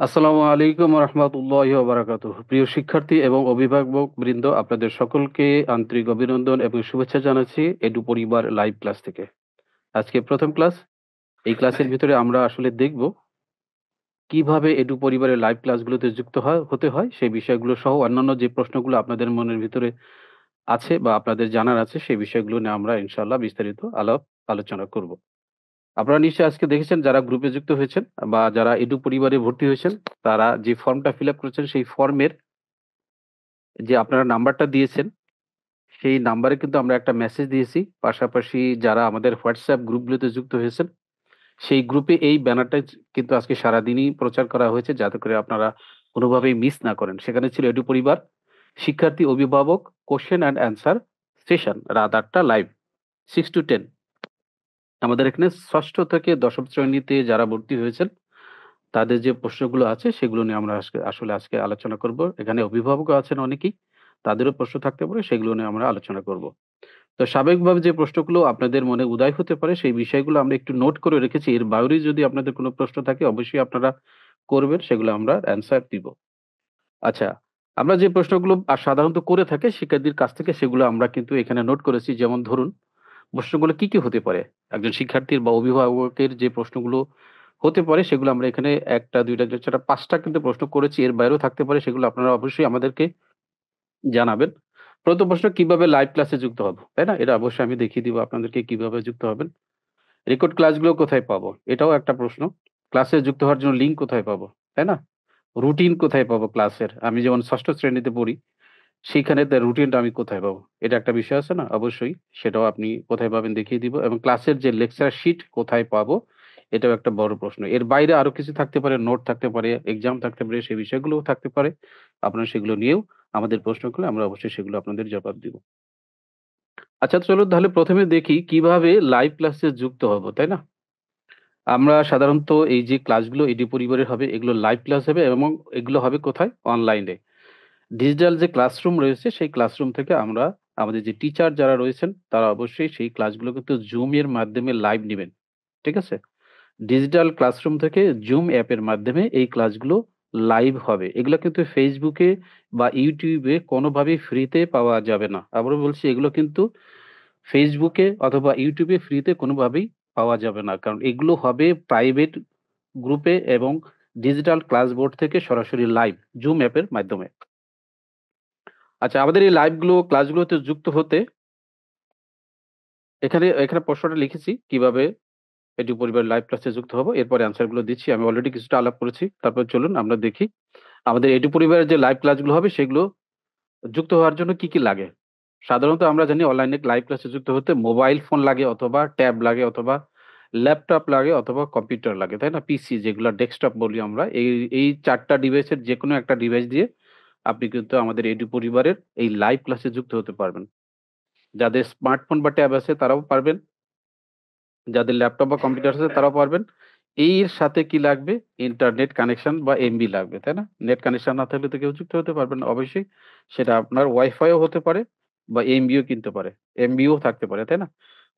আসসালামু আলাইকুম রহমতুল্লাহি ওয়া বারাকাতুহু। প্রিয় শিক্ষার্থী এবং অভিভাবকবৃন্দ, আপনাদের সকলকে আন্তরিক অভিনন্দন এবং শুভেচ্ছা জানাচ্ছি এডু পরিবার লাইভ ক্লাস থেকে। আজকে প্রথম ক্লাস। এই ক্লাসের ভিতরে আমরা আসলে দেখব কিভাবে এডু পরিবারের লাইভ ক্লাসগুলোতে হতে হয় সেই বিষয়গুলো সহ অন্যান্য যে প্রশ্নগুলো আপনাদের মনের ভিতরে আছে বা আপনাদের জানার আছে সেই বিষয়গুলো নিয়ে আমরা ইনশাআল্লাহ বিস্তারিত আলোচনা করব। আপনারা নিশ্চয়ই আজকে দেখেছেন যারা গ্রুপে যুক্ত হয়েছেন বা যারা এডু পরিবারে ভর্তি হয়েছেন, তারা যে ফর্মটা ফিল আপ করেছেন সেই ফর্মের যে আপনারা নাম্বারটা দিয়েছেন, সেই নাম্বারে কিন্তু আমরা একটা মেসেজ দিয়েছি। পাশাপাশি যারা আমাদের WhatsApp গ্রুপগুলোতে যুক্ত হয়েছেন, সেই গ্রুপে এই ব্যানারটা কিন্তু আজকে সারাদিনই প্রচার করা হয়েছে যাতে করে আপনারা কোনোভাবেই মিস না করেন। সেখানে ছিল এডু পরিবার, শিক্ষার্থী অভিভাবক কোয়েশ্চেন অ্যান্ড অ্যান্সার সেশন রাত ৮ঃ০০ লাইভ 6 to 10। আমাদের এখানে ৬ষ্ঠ থেকে ১০ম শ্রেণীতে যারা ভর্তি হয়েছেন, তাদের যে প্রশ্নগুলো আছে সেগুলো নিয়ে আমরা আজকে আলোচনা করব। এখানে অভিভাবকও আছেন অনেকেই। তাদেরও প্রশ্ন থাকতে পারে, সেগুলো নিয়ে আমরা আলোচনা করব। তো স্বাভাবিকভাবে যে প্রশ্নগুলো আপনাদের মনে উদয় হতে পারে সেই বিষয়গুলো আমরা একটু নোট করে রেখেছি। এর বাইরেও যদি আপনাদের কোনো প্রশ্ন থাকে অবশ্যই আপনারা করবেন, সেগুলো আমরা অ্যান্সার দিব। আচ্ছা, আমরা যে প্রশ্নগুলো সাধারণত করে থাকি শিক্ষার্থীর কাছ থেকে সেগুলো আমরা কিন্তু এখানে নোট করেছি। যেমন ধরুন, প্রশ্নগুলো কি হতে পারে? একজন শিক্ষার্থীর বা অভিভাবকের যে প্রশ্নগুলো হতে পারে সেগুলো আমরা এখানে ১ টা ২ টা ৪ টা ৫ টা কিন্তু প্রশ্ন করেছি। এর বাইরেও থাকতে পারে, সেগুলো আপনারা অবশ্যই আমাদেরকে জানাবেন। ১ম প্রশ্ন, কিভাবে লাইভ ক্লাসে যুক্ত হব? তাই না? এটা অবশ্যই আমি দেখিয়ে দিব আপনাদেরকে কিভাবে যুক্ত হবেন। রেকর্ড ক্লাসগুলো কোথায় পাবো? এটাও একটা প্রশ্ন। ক্লাসে যুক্ত হওয়ার জন্য লিঙ্ক কোথায় পাবো? তাই না? রুটিন কোথায় পাবো ক্লাসের? আমি যেমন ৬ষ্ঠ শ্রেণীতে পড়ি, সেইখানে রুটিনটা আমি কোথায় পাবো? এটা একটা বিষয় আছে না? অবশ্যই সেটাও আপনি কোথায় পাবেন দেখিয়ে দিব এবং ক্লাসের যে লেকচার শিট কোথায় পাবো? এটাও একটা বড় প্রশ্ন। এর বাইরে আরো কিছু থাকতে পারে, নোট থাকতে পারে, এক্সাম থাকতে পারে, সেই বিষয়গুলোও থাকতে পারে। আপনারা সেগুলো নিয়েও আমাদের প্রশ্ন করলে আমরা অবশ্যই সেগুলো আপনাদের জবাব দিব। আচ্ছা, চলুন তাহলে ১ম এ দেখি কিভাবে লাইভ ক্লাসে যুক্ত হব, তাই না? আমরা সাধারণত এই যে ক্লাসগুলো এডি পরিবারের হবে, এগুলো লাইভ ক্লাস হবে এবং এগুলো হবে কোথায়? অনলাইনে। ডিজিটাল যে ক্লাসরুম রয়েছে সেই ক্লাসরুম থেকে আমরা আমাদের যে টিচার যারা রয়েছেন তারা অবশ্যই সেই ক্লাসগুলো কিন্তু Zoom এর মাধ্যমে লাইভ নিবেন। ঠিক আছে? ডিজিটাল ক্লাসরুম থেকে Zoom অ্যাপের মাধ্যমে এই ক্লাসগুলো লাইভ হবে। এগুলো কিন্তু Facebook এ বা YouTube এ কোনোভাবেই ফ্রিতে পাওয়া যাবে না। আবারও বলছি, এগুলো কিন্তু Facebook এ অথবা YouTube এ ফ্রিতে কোনোভাবেই পাওয়া যাবে না। কারণ এগুলো হবে প্রাইভেট গ্রুপে এবং ডিজিটাল ক্লাসবোর্ড থেকে সরাসরি লাইভ Zoom অ্যাপের মাধ্যমে। আচ্ছা, আমাদের এই ক্লাসগুলোতে যুক্ত হতে এখানে প্রশ্নটা লিখেছি কিভাবে এটি পরিবার লাইভ ক্লাসে যুক্ত হব। এরপরে অ্যান্সার গুলো দিচ্ছি। আমি অলরেডি কিছুটা আলাপ করেছি। তারপর চলুন আমরা দেখি আমাদের এডু পরিবারের যে লাইভ ক্লাসগুলো হবে সেগুলো যুক্ত হওয়ার জন্য কি লাগে? সাধারণত আমরা জানি অনলাইনে লাইভ ক্লাসে যুক্ত হতে মোবাইল ফোন লাগে অথবা ট্যাব লাগে অথবা ল্যাপটপ লাগে অথবা কম্পিউটার লাগে, তাই না? পিসি যেগুলা ডেস্কটপ বলি আমরা। এই ৪ টা ডিভাইসের যেকোনো একটা ডিভাইস দিয়ে আপনি কিন্তু আমাদের এডু পরিবারের এই লাইভ ক্লাসে যুক্ত হতে পারবেন। যাদের স্মার্টফোন বা ট্যাব আছে তারাও পারবেন। যাদের ল্যাপটপ বা কম্পিউটার আছে তারাও পারবেন। এর সাথে কি লাগবে? ইন্টারনেট কানেকশন বা এমবি লাগবে, তাই না? নেট কানেকশন না থাকলে তো কেউ যুক্ত হতে পারবে না অবশ্যই। সেটা আপনার ওয়াইফাইও হতে পারে বা এমবিও কিনতে পারে। এমবিও থাকতে পারে, তাই না?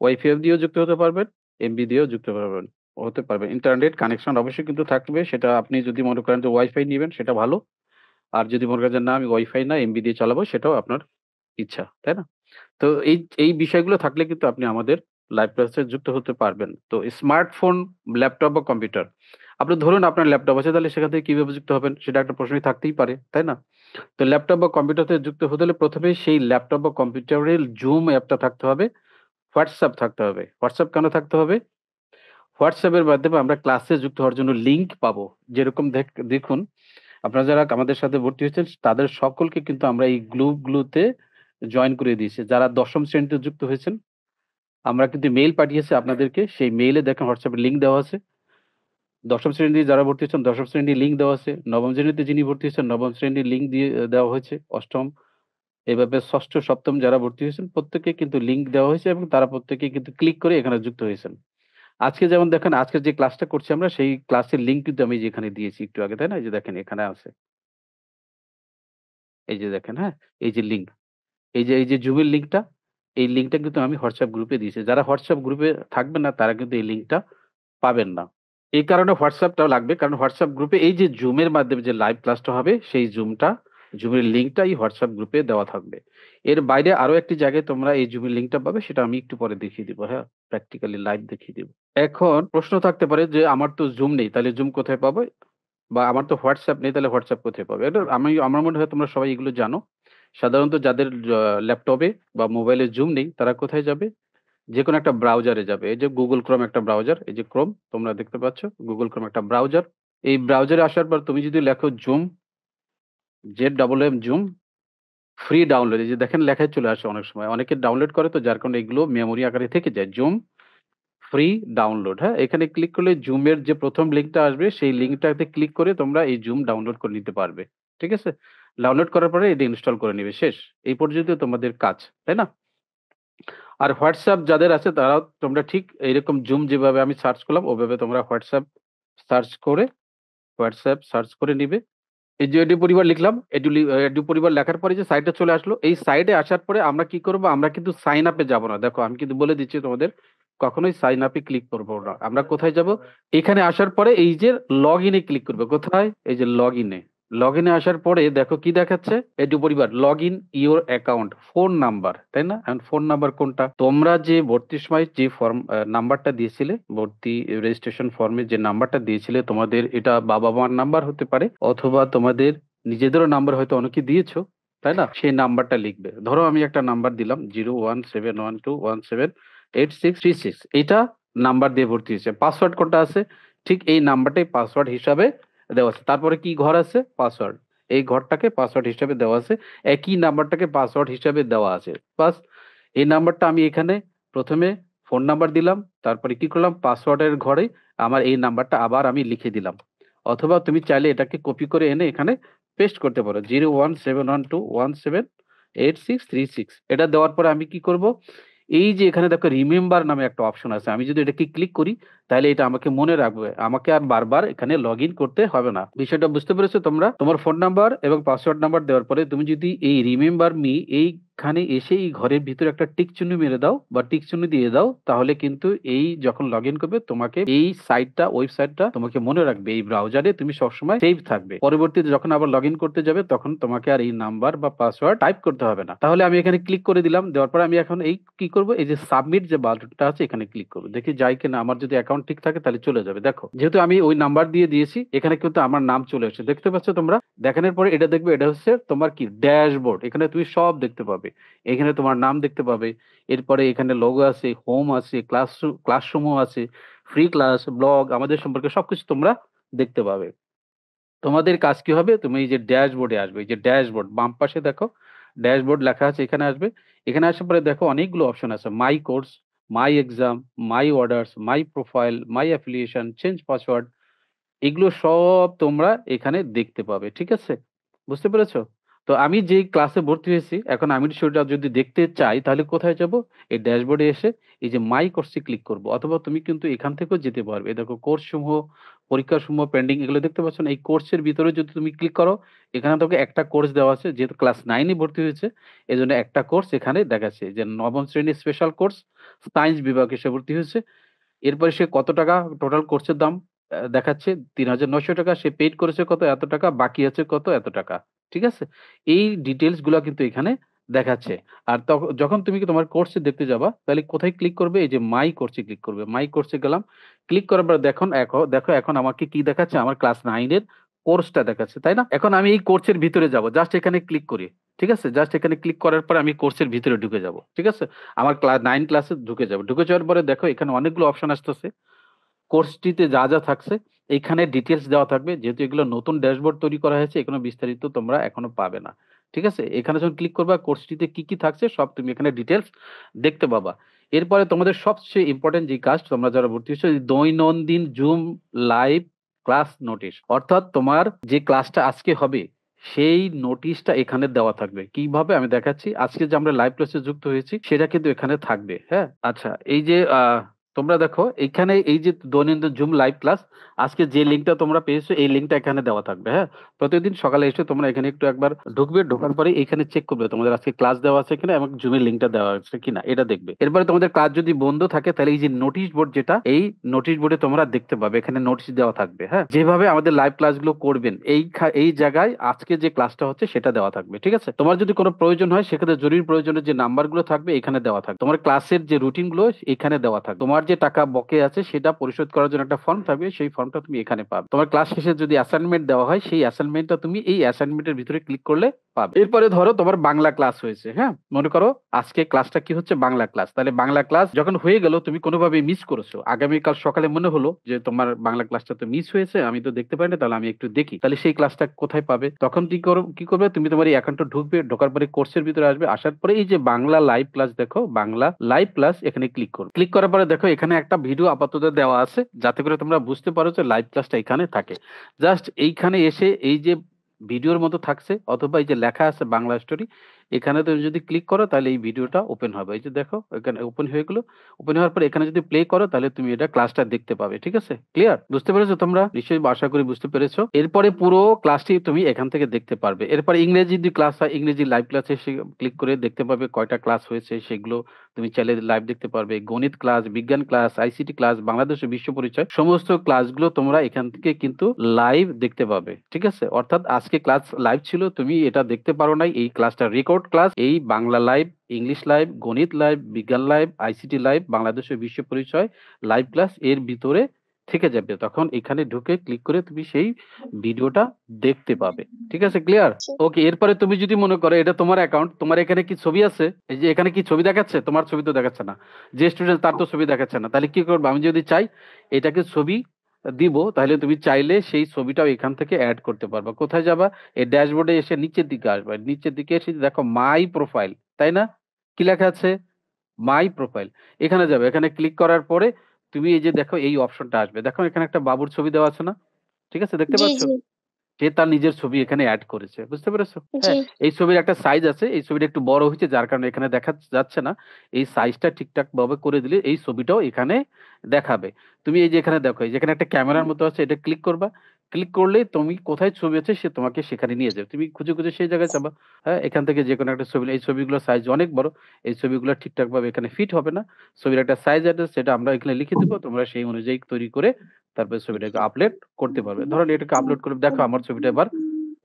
ওয়াইফাই দিয়েও যুক্ত হতে পারবেন, এমবি দিয়েও হতে পারবেন। ইন্টারনেট কানেকশন অবশ্যই কিন্তু থাকবে। সেটা আপনি যদি মনে করেন যে ওয়াইফাই নিবেন সেটা ভালো। আর যদি মনে করেন যে না আমি ওয়াইফাই না এমবি দিয়ে চালাবো সেটাও আপনার ইচ্ছা, তাই না? তো এই বিষয়গুলো থাকলে কিন্তু আপনি আমাদের লাইভ ক্লাসে যুক্ত হতে পারবেন। তো স্মার্টফোন, ল্যাপটপ বা কম্পিউটার। আপনি ধরুন আপনার ল্যাপটপ আছে তাহলে সেখান থেকে কিভাবে যুক্ত হবেন? সেটা একটা প্রশ্নই থাকতেই পারে, তাই না? তো ল্যাপটপ বা কম্পিউটারতে যুক্ত হতে হলে ১ম এই সেই ল্যাপটপ বা কম্পিউটারের Zoom অ্যাপটা থাকতে হবে, WhatsApp থাকতে হবে। WhatsApp কেন থাকতে হবে? WhatsApp এর মাধ্যমে আমরা ক্লাসে যুক্ত হওয়ার জন্য লিঙ্ক পাবো। যেরকম দেখুন, আপনারা যারা আমাদের সাথে ভর্তি হয়েছেন তাদের সকলকে কিন্তু আমরা এই গ্রুপগুলোতে জয়েন করে দিয়েছি। যারা ১ম শ্রেণীতে যুক্ত হয়েছেন আমরা কিন্তু মেইল পাঠিয়েছি আপনাদেরকে। সেই মেইলে দেখেন WhatsApp এর লিঙ্ক দেওয়া আছে। ১ম শ্রেণীতে যারা ভর্তি হয়েছেন ১ম শ্রেণীর লিঙ্ক দেওয়া আছে। ৯ম শ্রেণীতে যিনি ভর্তি হয়েছেন ৯ম শ্রেণীর লিঙ্ক দিয়ে দেওয়া হয়েছে। ৮ম এভাবে ৬ষ্ঠ, ৭ম যারা ভর্তি হয়েছেন প্রত্যেককে কিন্তু লিঙ্ক দেওয়া হয়েছে এবং তারা প্রত্যেকেই কিন্তু ক্লিক করে এখানে যুক্ত হয়েছেন। আজকে যেমন দেখেন আজকে যে ক্লাসটা করছি আমরা সেই ক্লাসের লিঙ্ক কিন্তু আমি যে এখানে দিয়েছি একটু আগে, তাই না? এই যে দেখেন এখানে আছে। এই যে দেখেন, হ্যাঁ? এই যে লিঙ্ক। এই যে Zoom এর লিঙ্কটা, এই লিঙ্কটা কিন্তু আমি WhatsApp গ্রুপে দিয়েছি। যারা WhatsApp গ্রুপে থাকবেন না তারা কিন্তু এই লিঙ্কটা পাবেন না। এই কারণে হোয়াটসঅ্যাপটা লাগবে। কারণ হোয়াটসঅ্যাপ গ্রুপে এই যে জুমের মাধ্যমে যে লাইভ ক্লাসটা হবে সেই জুমের লিঙ্কটা এই হোয়াটসঅ্যাপ গ্রুপে দেওয়া থাকবে। এর বাইরে আরো একটি জায়গায় তোমরা এই জুমের লিঙ্কটা পাবে, সেটা আমি একটু পরে দেখিয়ে দিব। হ্যাঁ? প্র্যাকটিক্যালি লাইভ দেখিয়ে দিব। এখন প্রশ্ন থাকতে পারে যে আমার তো জুম নেই, তাহলে জুম কোথায় পাবো? বা আমার তো হোয়াটসঅ্যাপ নেই, তাহলে হোয়াটসঅ্যাপ কোথায় পাবো? এটা আমার মনে হয় তোমরা সবাই এগুলো জানো। সাধারণত যাদের ল্যাপটপে বা মোবাইলে জুম নেই তারা কোথায় যাবে? যেকোনো একটা ব্রাউজারে যাবে। এই যে Google Chrome একটা ব্রাউজার, এই যে Chrome তোমরা দেখতে পাচ্ছ। Google Chrome একটা ব্রাউজার। এই ব্রাউজারে আসার পর তুমি যদি লেখো zoom, ZMM zoom free download, এই যে দেখেন লেখাই চলে আসে অনেক সময়। অনেকে ডাউনলোড করে তো যার কারণে এগুলো মেমোরি আকারে থেকে যায়। জুম ফ্রি ডাউনলোড, হ্যাঁ? এখানে ক্লিক করলে জুমের যে ১ম লিঙ্কটা আসবে সেই লিঙ্কটাতে ক্লিক করে তোমরা এই জুম ডাউনলোড করে নিতে পারবে। ঠিক আছে? ডাউনলোড করার পরে এটা ইনস্টল করে নিবে। শেষ। এই পর্যন্ত তোমাদের কাজ। তাই না? আর WhatsApp যাদের আছে তারাও তোমরা ঠিক এইরকম জুম যেভাবে আমি সার্চ করলাম ওভাবে তোমরা সার্চ করে WhatsApp সার্চ করে নিবে। এই যে এডু পরিবার লিখলাম, এডু পরিবার লেখার পরে যে সাইটে চলে আসলো, এই সাইটে আসার পরে আমরা কি করব? আমরা কিন্তু সাইন আপ এ যাব না। দেখো আমি কিন্তু বলে দিচ্ছি তোমাদের, কখনোই সাইন আপ এ ক্লিক করব না। আমরা কোথায় যাব? এখানে আসার পরে এই যে লগইন এ ক্লিক করবে। কোথায়? এই যে লগইন এ। লগইন এ আসার পরে দেখো কি দেখাচ্ছে? এডু পরিবার login your account, phone number, তাই না? এখন ফোন নাম্বার কোনটা? তোমরা যে ভর্তির সময় যে নাম্বারটা দিয়েছিলে, ভর্তি রেজিস্ট্রেশন ফর্মে যে নাম্বারটা দিয়েছিলে তোমাদের, এটা বাবা-মার নাম্বার হতে পারে অথবা তোমাদের নিজেদেরও নাম্বার হয়তো অনেকে দিয়েছো, তাই না? সেই নাম্বারটা লিখবে। ধরো আমি একটা নাম্বার দিলাম 017121786336, এইটা নাম্বার দিয়ে ভর্তি হয়েছে। পাসওয়ার্ড কোনটা আছে? ঠিক এই নাম্বারটাই পাসওয়ার্ড হিসাবে দেওয়া আছে। তারপরে কি ঘর আছে? পাসওয়ার্ড। এই ঘরটাকে পাসওয়ার্ড হিসাবে দেওয়া আছে। একই নাম্বারটাকে পাসওয়ার্ড হিসাবে দেওয়া আছে। বাস এই নাম্বারটা আমি এখানে ১ম এ ফোন নাম্বার দিলাম। তারপরে কি করলাম? পাসওয়ার্ডের ঘরে আমার এই নাম্বারটা আবার আমি লিখে দিলাম। অথবা তুমি চাইলে এটাকে কপি করে এনে এখানে পেস্ট করতে পারো। 017121786336, এটা দেওয়ার পরে আমি কি করব? এই যে এখানে দেখো রিমেম্বার নামে একটা অপশন আছে। আমি যদি এটাকে ক্লিক করি তাহলে এটা আমাকে মনে রাখবে। আমাকে আর বারবার এখানে লগইন করতে হবে না। বিষয়টা বুঝতে পেরেছো তোমরা? তোমার ফোন নাম্বার এবং পাসওয়ার্ড নাম্বার দেওয়ার পরে তুমি যদি এই রিমেম্বার মি এইখানে এসে এই ঘরের ভিতরে একটা টিক চিহ্ন মেরে দাও বা টিক চিহ্ন দিয়ে দাও, তাহলে কিন্তু এই যখন লগইন করবে তোমাকে এই ওয়েবসাইটটা তোমাকে মনে রাখবে। এই ব্রাউজারে তুমি সবসময় সেভ থাকবে। পরবর্তীতে যখন আবার লগইন করতে যাবে তখন তোমাকে আর এই নাম্বার বা পাসওয়ার্ড টাইপ করতে হবে না। তাহলে আমি এখানে ক্লিক করে দিলাম। দেওয়ার পরে আমি এখন এই কি করব? এই যে সাবমিট যে বাটনটা আছে এখানে ক্লিক করব। দেখি যায় কিনা। আমার যদি অ্যাকাউন্ট ঠিক থাকে তাহলে চলে যাবে। দেখো যেহেতু আমি ওই নাম্বার দিয়ে দিয়েছি এখানে কিন্তু আমার নাম চলে এসেছে। দেখতে পাচ্ছ তোমরা? দেখানোর পরে এটা দেখবে, এটা হচ্ছে তোমার কি ড্যাশবোর্ড। এখানে তুমি সব দেখতে পাবে। এখানে তোমার নাম দেখতে পাবে। এরপরে এখানে লোগো আছে, হোম আছে, ক্লাসসমূহ আছে, ফ্রি ক্লাস, ব্লগ, আমাদের সম্পর্কে সবকিছু তোমরা দেখতে পাবে। তোমাদের কাজ কি হবে? তুমি এই যে ড্যাশবোর্ডে আসবে। এই যে ড্যাশবোর্ড বাম পাশে দেখো ড্যাশবোর্ড লেখা আছে, এখানে আসবে। এখানে আসার পরে দেখো অনেকগুলো অপশন আছে। মাই কোর্স, মাই এক্সাম, মাই অর্ডারস, মাই প্রোফাইল, মাই অ্যাফিলিয়েশন, চেঞ্জ পাসওয়ার্ড, এগুলো সব তোমরা এখানে দেখতে পাবে। ঠিক আছে? বুঝতে পেরেছো? তো আমি যেই ক্লাসে ভর্তি হয়েছি, এখন আমি সেটা যদি দেখতে চাই তাহলে কোথায় যাব? এই ড্যাশবোর্ডে এসে এই যে মাই কোর্স এ ক্লিক করব। অথবা তুমি কিন্তু এখান থেকেও যেতে পারবে। এই দেখো কোর্সসমূহ, পরীক্ষাসমূহ পেন্ডিং, এগুলো দেখতে পাচ্ছ না? এই কোর্সের ভিতরে যদি তুমি ক্লিক করো, এখানে তোকে একটা কোর্স দেওয়া আছে। যেহেতু ক্লাস 9 এ ভর্তি হয়েছে, এজন্য একটা কোর্স এখানে দেখাচ্ছে যে ৯ম শ্রেণীর স্পেশাল কোর্স সায়েন্স বিভাগে সে ভর্তি হয়েছে। এরপরে সে কত টাকা টোটাল কোর্সের দাম দেখাচ্ছে ৳৩৯০০, সে পেইড করেছে কত? এত টাকা, বাকি আছে কত? এত টাকা। ঠিক আছে? এই ডিটেইলস গুলা কিন্তু এখানে দেখাচ্ছে। আর যখন তুমি কি তোমার কোর্সে দেখতে যাবা, তাহলে কোথায় ক্লিক করবে? এই যে মাই কোর্স এ ক্লিক করবে। মাই কোর্স এ গেলাম। ক্লিক করার পর দেখো এখন আমাকে কি দেখাচ্ছে? আমার ক্লাস 9 এর কোর্সটা দেখাচ্ছে, তাই না? এখন আমি এই কোর্সের ভিতরে যাবো। জাস্ট এখানে ক্লিক করি। ঠিক আছে? জাস্ট এখানে ক্লিক করার পরে আমি কোর্সের ভিতরে ঢুকে যাবো। ঠিক আছে? আমার 9 ক্লাসে ঢুকে যাবো। ঢুকে যাওয়ার পরে দেখো এখানে অনেকগুলো অপশন আসতেছে। কোর্সটিতে যা থাকছে এইখানে ডিটেইলস দেওয়া থাকবে। যেহেতু এগুলো নতুন ড্যাশবোর্ড তৈরি করা হয়েছে, এখনো বিস্তারিত তোমরা এখনো পাবে না। ঠিক আছে? এখানে যখন ক্লিক করবা কোর্সটিতে কি থাকছে সব তুমি এখানে ডিটেইলস দেখতে পাবা। এরপরে তোমাদের সবচেয়ে ইম্পোর্টেন্ট যে কাজ, তোমরা যারা ভর্তি হচ্ছ, দৈনন্দিন জুম লাইভ ক্লাস নোটিশ। অর্থাৎ তোমার যে ক্লাসটা আজকে হবে সেই নোটিশটা এখানে দেওয়া থাকবে। কিভাবে আমি দেখাচ্ছি। আজকে যে আমরা লাইভ ক্লাসে যুক্ত হয়েছি সেটা কিন্তু এখানে থাকবে। হ্যাঁ? আচ্ছা, এই যে তোমরা দেখো এখানে এই যে দৈনন্দিন জুম লাইভ ক্লাস, আজকে যে লিঙ্কটা তোমরা পেয়েছো এই লিঙ্কটা এখানে দেওয়া থাকবে। হ্যাঁ, প্রতিদিন সকালে এসে তোমরা এখানে একটু একবার ঢুকবে, ঢোকার পরে এখানে চেক করবে তোমাদের আজকে ক্লাস দেওয়া আছে কিনা এবং জুমের লিঙ্কটা দেওয়া আছে কিনা এটা দেখবে। এরপরে তোমাদের ক্লাস যদি বন্ধ থাকে তাহলে এই যে নোটিশ বোর্ড, যেটা এই নোটিশ বোর্ডে তোমরা দেখতে পাবে, এখানে নোটিশ দেওয়া থাকবে। হ্যাঁ, যেভাবে আমাদের লাইভ ক্লাসগুলো করবেন এই জায়গায় আজকে যে ক্লাসটা হচ্ছে সেটা দেওয়া থাকবে। ঠিক আছে, তোমার যদি কোনো প্রয়োজন হয় সেক্ষেত্রে জরুরি প্রয়োজনের যে নাম্বারগুলো থাকবে এখানে দেওয়া থাকবে, তোমার ক্লাসের যে রুটিন গুলো এখানে দেওয়া থাকবে, তোমার যে টাকা বকে আছে সেটা পরিশোধ করার জন্য একটা ফর্ম থাকবে, সেই ফর্মটা তুমি এখানে পাবে। তোমার ক্লাস শেষে যদি অ্যাসাইনমেন্ট দেওয়া হয় সেই অ্যাসাইনমেন্টটা তুমি এই অ্যাসাইনমেন্টের ভিতরে ক্লিক করলে পাবে। এরপরে ধরো তোমার বাংলা ক্লাস হয়েছে। হ্যাঁ, মনে করো আজকে ক্লাসটা কি হচ্ছে, বাংলা ক্লাস। তাহলে বাংলা ক্লাস যখন হয়ে গেল, তুমি কোনোভাবে মিস করেছো, আগামীকাল সকালে মনে হলো যে তোমার বাংলা ক্লাসটা তো মিস হয়েছে, আমি তো দেখতে পাই না, তাহলে আমি একটু দেখি, তাহলে সেই ক্লাসটা কোথায় পাবে? তখন কি করবে, তুমি তোমার এই অ্যাকাউন্টে ঢুকবে, ঢোকার পরে কোর্সের ভিতরে আসবে, আসার পরে এই যে বাংলা লাইভ ক্লাস, দেখো বাংলা লাইভ ক্লাস, এখানে ক্লিক করো। ক্লিক করার পরে দেখো এখানে একটা ভিডিও আপাতত দেওয়া আছে, যাতে করে তোমরা বুঝতে পারো যে লাইভ ক্লাসটা এখানে থাকে। জাস্ট এইখানে এসে এই যে ভিডিওর মতো থাকছে, অথবা এই যে লেখা আছে বাংলা স্টোরি, এখানে তুমি যদি ক্লিক করো তাহলে এই ভিডিওটা ওপেন হবে। এই যে দেখো এখানে ওপেন হয়ে গেলো। ওপেন হওয়ার পর এখানে যদি প্লে করো তাহলে তুমি এটা ক্লাসটা দেখতে পাবে। ঠিক আছে, ক্লিয়ার? বুঝতে পেরেছো তোমরা? নিশ্চয়ই আশা করি বুঝতে পেরেছো। এরপরে পুরো ক্লাসটি তুমি এখান থেকে দেখতে পারবে। এরপর ইংরেজি যদি ক্লাস হয়, ইংরেজি লাইভ ক্লাসে ক্লিক করে দেখতে পাবে কয়টা ক্লাস হয়েছে, সেগুলো তুমি চাইলে লাইভ দেখতে পারবে। গণিত ক্লাস, বিজ্ঞান ক্লাস, আইসিটি ক্লাস, বাংলাদেশ ও বিশ্ব পরিচয়, সমস্ত ক্লাসগুলো তোমরা এখান থেকে কিন্তু লাইভ দেখতে পাবে। ঠিক আছে, অর্থাৎ আজকে ক্লাস লাইভ ছিল, তুমি এটা দেখতে পারো নাই, এই ক্লাসটা রেকর্ড ক্লাস, এই বাংলা লাইভ, ইংলিশ লাইভ, গণিত লাইভ, বিজ্ঞান লাইভ, আইসিটি লাইভ, বাংলাদেশ ও বিশ্ব পরিচয় লাইভ ক্লাস এর ভিতরে থেকে যাবে। তখন এখানে ঢুকে ক্লিক করে তুমি সেই ভিডিওটা দেখতে পাবে। ঠিক আছে, ক্লিয়ার? ওকে, এরপরে তুমি যদি মনে করো এটা তোমার অ্যাকাউন্ট, তোমার এখানে কি ছবি আছে, এই যে এখানে কি ছবি দেখাচ্ছে, তোমার ছবি তো দেখাচ্ছে না, যে স্টুডেন্ট তার তো ছবি দেখাচ্ছে না, তাহলে কি করবো, আমি যদি চাই এটাকে ছবি দিব, তাহলে তুমি চাইলে সেই ছবিটাও এখান থেকে অ্যাড করতে পারবা। কোথায় যাবা, এই ড্যাশবোর্ডে এসে নিচের দিকে আসবা, নিচের দিকে এসে দেখো মাই প্রোফাইল, তাই না? কি লেখা আছে, মাই প্রোফাইল, এখানে যাবে। এখানে ক্লিক করার পরে তুমি এই যে দেখো এই অপশনটা আসবে, দেখো এখানে একটা বাবুর ছবি দেওয়া আছে না? ঠিক আছে, দেখতে জি, পাচ্ছ? জি, সে তার নিজের ছবি এখানে এড করেছে, বুঝতে পেরেছো? জি। হ্যাঁ, এই ছবির একটা সাইজ আছে, এই ছবিটা একটু বড় হয়েছে যার কারণে এখানে দেখা যাচ্ছে না। এই সাইজটা ঠিকঠাক ভাবে করে দিলে এই ছবিটাও এখানে দেখাবে। তুমি এই যে এখানে দেখো, এই যেখানে একটা ক্যামেরার মতো আছে, এটা ক্লিক করবা। ক্লিক করলে তুমি কোথায় ছবি আছে সে তোমাকে সেখানে নিয়ে যাবে, তুমি খুঁজে খুঁজে সেই জায়গায় যাবা। হ্যাঁ, এখান থেকে যে কোনো একটা ছবি, এই ছবিগুলোর সাইজ অনেক বড়, এই ছবিগুলো ঠিকঠাক ভাবে এখানে ফিট হবে না। ছবির একটা সাইজ আছে, সেটা আমরা এখানে লিখে দেবো, তোমরা সেই অনুযায়ী তৈরি করে তারপরে ছবিটাকে আপলোড করতে পারবে। ধরুন এটাকে আপলোড করে দেখো আমার ছবিটা এবার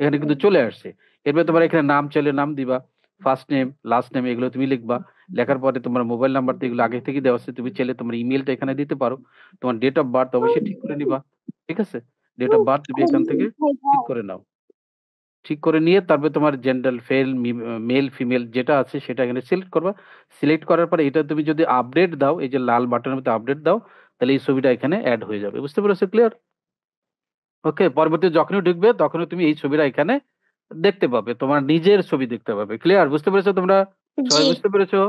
এখানে কিন্তু চলে আসছে। এরপরে তোমার এখানে নাম চাইলে নাম দিবা, ফার্স্ট নেম, লাস্ট নেম, এগুলো তুমি লিখবা। লেখার পরে তোমার মোবাইল নাম্বার তো এগুলো আগে থেকে দেওয়া আছে, তুমি চাইলে তোমার ইমেলটা এখানে দিতে পারো। তোমার ডেট অফ বার্থ অবশ্যই ঠিক করে নিবা। ঠিক আছে, ডেট অফ বার্থ তুমি এখান থেকে ঠিক করে নাও। ঠিক করে নিয়ে তারপরে তোমার জেন্ডার মেল ফিমেল যেটা আছে সেটা এখানে সিলেক্ট করবা। সিলেক্ট করার পরে এটা তুমি যদি আপডেট দাও, এই যে লাল বাটনের মধ্যে আপডেট দাও, তাহলে এই ছবিটা এখানে অ্যাড হয়ে যাবে। বুঝতে পেরেছো? ক্লিয়ার? ওকে, পরবর্তী যখনই ঢুকবে তখনই তুমি এই ছবিটা এখানে দেখতে পাবে, তোমার নিজের ছবি দেখতে পাবে। ক্লিয়ার? বুঝতে পেরেছো তোমরা? জি, সবাই বুঝতে পেরেছো?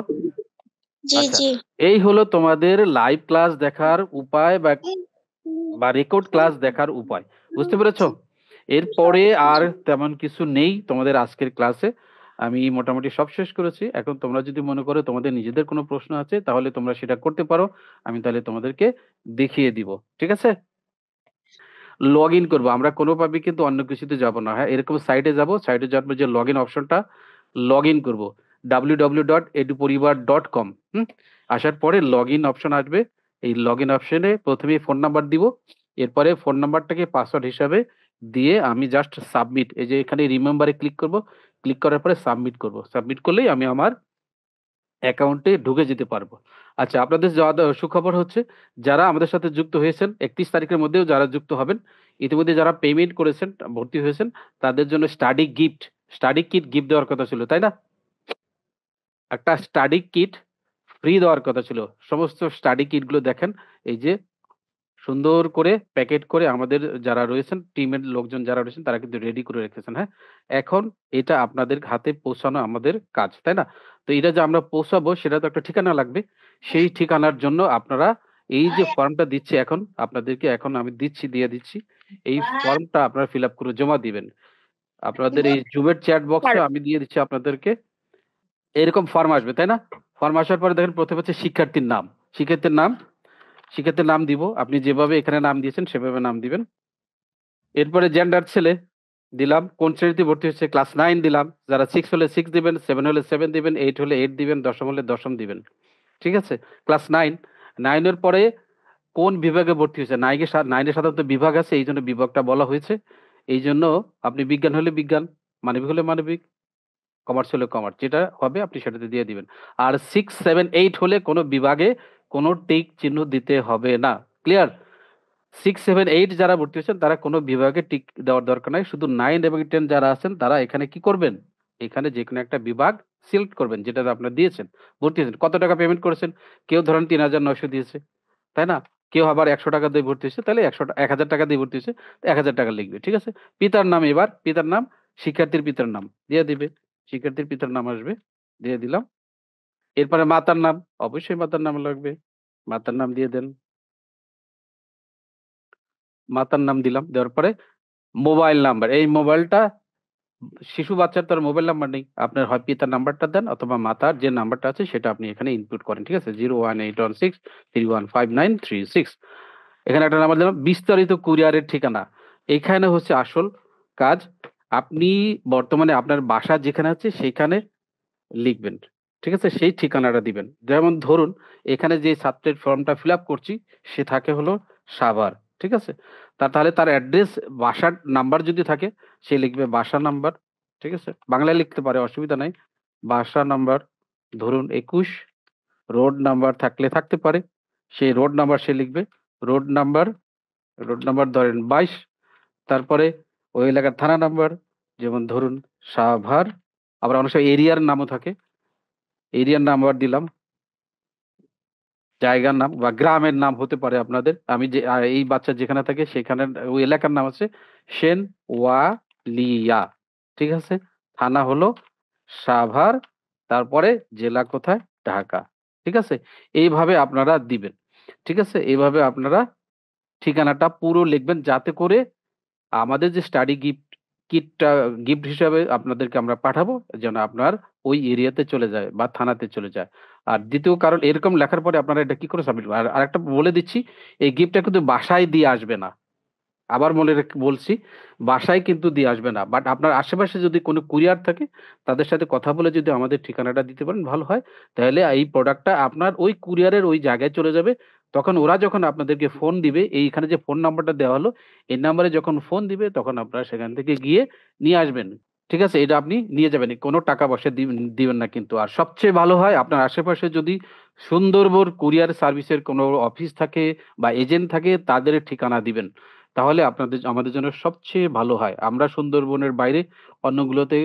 জি, আচ্ছা, জি। এই হলো তোমাদের লাইভ ক্লাস দেখার উপায় বা বা রেকর্ড ক্লাস দেখার উপায়। বুঝতে পেরেছো? এরপরে আর তেমন কিছু নেই তোমাদের আজকের ক্লাসে। আমি মোটামুটি সব শেষ করেছি। এখন তোমরা যদি মনে করো তোমাদের নিজেদের কোনো প্রশ্ন আছে তাহলে তোমরা সেটা করতে পারো। আমি তাহলে তোমাদেরকে দেখিয়ে দিব। ঠিক আছে? লগইন করব। আমরা কোনোভাবেই কিন্তু অন্য কিছুতে যাব না। হ্যাঁ? এরকম সাইটে যাব। সাইটে যাওয়ার পর যে লগইন অপশনটা, লগইন করব। www.eduporibar.com আসার পরে লগইন অপশন আসবে। এই লগইন অপশনে ১ম এই ফোন নাম্বার দিব। এরপরে ফোন নাম্বারটাকে পাসওয়ার্ড হিসাবে দিয়ে আমি জাস্ট সাবমিট, এই যে এখানে রিমেম্বার এ ক্লিক করব। ক্লিক করার পরে সাবমিট করব। সাবমিট করলেই আমি আমার অ্যাকাউন্টে ঢুকে যেতে পারবো। আচ্ছা, আপনাদের সুখবর হচ্ছে যারা আমাদের সাথে যুক্ত হয়েছেন ৩১ তারিখের মধ্যেও যারা যুক্ত হবেন, ইতিমধ্যে যারা পেমেন্ট করেছেন, ভর্তি হয়েছেন, তাদের জন্য স্টাডি কিট গিফট দেওয়ার কথা ছিল, তাই না? একটা স্টাডি কিট ফ্রি দেওয়ার কথা ছিল। সমস্ত স্টাডি কিট গুলো দেখেন, এই যে সুন্দর করে প্যাকেট করে আমাদের যারা রয়েছেন, টিমের লোকজন যারা রয়েছেন তারা কিন্তু রেডি করে রেখেছেন, হ্যাঁ? এখন এটা আপনাদের হাতে পৌঁছানো আমাদের কাজ, তাই না? তো এটা যে আমরা পৌঁছাবো সেটা তো একটা ঠিকানা লাগবে। সেই ঠিকানার জন্য আপনারা এই যে ফর্মটা দিচ্ছি এখন আপনাদেরকে, এখন আমি দিয়ে দিচ্ছি। এই ফর্মটা আপনারা ফিল আপ করে জমা দিবেন। আপনাদের এই জুমের চ্যাট বক্সে পারো। আমি দিয়ে দিচ্ছি আপনাদেরকে। এরকম ফর্ম আসবে, তাই না? ফর্ম আসার পরে দেখেন ১ম হচ্ছে শিক্ষার্থীর নাম। শিক্ষার্থীর নাম শিক্ষার্থীর নাম দিব। আপনি যেভাবে এখানে নাম দিয়েছেন সেভাবে নাম দিবেন। এরপরে জেন্ডার ছেলে দিলাম। কোন শ্রেণীতে ভর্তি হচ্ছে? ক্লাস 9 দিলাম। যারা 6 হলে 6 দিবেন, 7 হলে 7 দিবেন, 8 হলে 8 দিবেন, দশম হলে দশম দিবেন। ঠিক আছে? ক্লাস 9, 9 এর পরে কোন বিভাগে ভর্তি হয়েছে? 9 এ সাধারণত বিভাগ আছে, এইজন্য বিভাগটা বলা হয়েছে। এইজন্য আপনি বিজ্ঞান হলে বিজ্ঞান, মানবিক হলে মানবিক, কমার্স হলে কমার্স। যেটা হবে আপনি সেটাতে দিয়ে দিবেন। আর 6, 7, 8 হলে কোন বিভাগে কোন টিক চিহ্ন দিতে হবে না। ক্লিয়ার? 6, 7, 8 যারা ভর্তি হয়েছেন তারা কোন বিভাগে টিক দেওয়ার দরকার নাই। শুধু 9 এবং 10 যারা আছেন তারা এখানে কি করবেন? এখানে যেকোনো একটা বিভাগ সিলেক্ট করবেন যেটাতে আপনারা দিয়েছেন, ভর্তি হয়েছেন। কত টাকা পেমেন্ট করেছেন? কেউ ধরেন ৩৯০০ দিয়েছে। তাই না? কেউ আবার ৳১০০ দিয়ে ভর্তি হইছে, তাইলে ৳১,০০০ দিয়ে ভর্তি হইছে, ৳১,০০০ লিখবে। ঠিক আছে? পিতার নাম এবার, পিতার নাম, শিক্ষার্থীর পিতার নাম দিয়ে দিবে। শিক্ষার্থীর পিতার নাম আসবে, দিয়ে দিলাম। এরপরে মাতার নাম, অবশ্যই মাতার নাম লাগবে। মাতার নাম দিয়ে দেন। মাতার নাম দিলাম। দেওয়ার পরে মোবাইল নাম্বার। এই মোবাইলটা শিশু বাচ্চার তো আর মোবাইল নাম্বার নেই। আপনার হয় পিতার নাম্বারটা দেন অথবা মাতার যে নাম্বারটা আছে সেটা আপনি এখানে ইনপুট করেন। ঠিক আছে? 01816315936 এখানে একটা নাম্বার দিলাম। বিস্তারিত কুরিয়ারের ঠিকানা। এখানে হচ্ছে আসল কাজ। আপনি বর্তমানে আপনার বাসা যেখানে আছে সেখানে লিখবেন। ঠিক আছে? সেই ঠিকানাটা দিবেন। যেমন ধরুন এখানে যে ছাত্রের ফর্মটা ফিল আপ করছি সে থাকে হলো সাভার। ঠিক আছে? তাহলে তার অ্যাড্রেস বাসার নাম্বার যদি থাকে সে লিখবে বাসা নাম্বার। ঠিক আছে? বাংলায় লিখতে পারে অসুবিধা নাই। বাসা নাম্বার ধরুন ২১, রোড নাম্বার থাকলে থাকতে পারে। সেই রোড নাম্বার সে লিখবে। রোড নাম্বার, রোড নাম্বার ধরেন ২২। তারপরে ওই এলাকার থানা নাম্বার যেমন ধরুন সাভার। আবার অনেক সময় এরিয়ার নামও থাকে। এরিয়ার নাম্বার দিলাম। জায়গার নাম বা গ্রামের নাম হতে পারে আপনাদের। আমি যে এই বাচ্চা যেখানে থাকে সেখানের ওই এলাকার নাম আছে সেনওয়ালিয়া। ঠিক আছে? থানা হলো সাভার, তারপরে জেলা কোথায়? ঢাকা। ঠিক আছে? এইভাবে আপনারা দিবেন। ঠিক আছে? এইভাবে আপনারা ঠিকানাটা পুরো লিখবেন যাতে করে আমাদের যে স্টাডি কিটটা গিফট হিসাবে আপনাদেরকে আমরা পাঠাবো যেন আপনার ওই এরিয়াতে চলে যায় বা থানাতে চলে যায়। আর ২য় কারণ এরকম লেখার পরে আপনারা এটা কি করে সাবমিট আর আরেকটা বলে দিচ্ছি, এই গিফটটা কিন্তু বাসায় দিয়ে আসবে না। আবার বলছি, বাসায় কিন্তু দিয়ে আসবে না। বাট আপনার আশেপাশে যদি কোনো কুরিয়ার থাকে, তাদের সাথে কথা বলে যদি আমাদের ঠিকানাটা দিতে পারেন ভালো হয়। তাহলে এই প্রোডাক্টটা আপনার ওই কুরিয়ারের ওই জায়গায় চলে যাবে। তখন ওরা যখন আপনাদেরকে ফোন দিবে, এইখানে যে ফোন নাম্বারটা দেওয়া হলো, এই নাম্বারে যখন ফোন দিবে তখন আপনারা সেখান থেকে গিয়ে নিয়ে আসবেন। ঠিক আছে? এটা আপনি নিয়ে যাবেন। কোনো টাকা পয়সা দিবেন না কিন্তু। আর সবচেয়ে ভালো হয় আপনার আশেপাশে যদি সুন্দরবন কুরিয়ার সার্ভিসের কোনো অফিস থাকে বা এজেন্ট থাকে তাদের ঠিকানা দিবেন। তাহলে আমাদের জন্য সবচেয়ে ভালো হয়। আমরা সুন্দরবনের বাইরে অন্যগুলোতে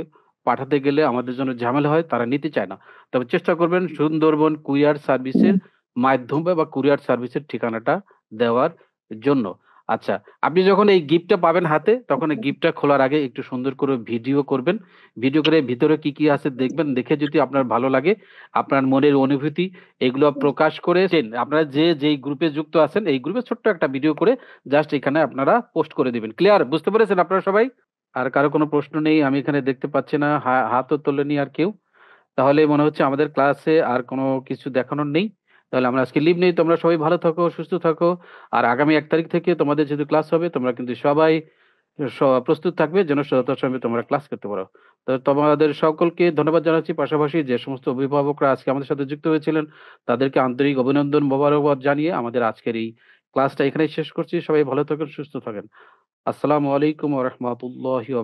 পাঠাতে গেলে আমাদের জন্য ঝামেলা হয়, তারা নিতে চায় না। তবে চেষ্টা করবেন সুন্দরবন কুরিয়ার সার্ভিসের মাধ্যমে বা কুরিয়ার সার্ভিসের ঠিকানাটা দেওয়ার জন্য। আচ্ছা, আপনি যখন এই গিফটটা পাবেন হাতে, তখন এই গিফটটা খোলার আগে একটু সুন্দর করে ভিডিও করবেন। ভিডিও করে ভিতরে কি, কি আছে দেখবেন। দেখে যদি আপনার ভালো লাগে, আপনার মনের অনুভূতি এগুলো প্রকাশ করে আপনারা যেই গ্রুপে যুক্ত আছেন, এই গ্রুপে ছোট্ট একটা ভিডিও করে জাস্ট এখানে আপনারা পোস্ট করে দিবেন। ক্লিয়ার? বুঝতে পেরেছেন আপনারা সবাই? আর কারো কোনো প্রশ্ন নেই আমি এখানে দেখতে পাচ্ছি না। হাতও তোলেনি আর কেউ। তাহলে মনে হচ্ছে আমাদের ক্লাসে আর কোনো কিছু দেখানোর নেই। তাহলে আমরা আজকে লিভ নেই। তোমরা সবাই ভালো থাকো, সুস্থ থাকো। আর আগামী ১ তারিখ থেকে তোমাদের যেহেতু ক্লাস হবে তোমরা কিন্তু সবাই প্রস্তুত থাকবে যেন যথাসময়ে তোমরা ক্লাস করতে পারো। তো তোমাদের সকলকে ধন্যবাদ জানাচ্ছি। পাশাপাশি যে সমস্ত অভিভাবকরা আজকে আমাদের সাথে যুক্ত হয়েছিলেন তাদেরকে আন্তরিক অভিনন্দন, মোবারকবাদ জানিয়ে আমাদের আজকের এই ক্লাসটা এখানেই শেষ করছি। সবাই ভালো থাকেন, সুস্থ থাকেন। আসসালামু আলাইকুম ওয়া রাহমাতুল্লাহি ওয়া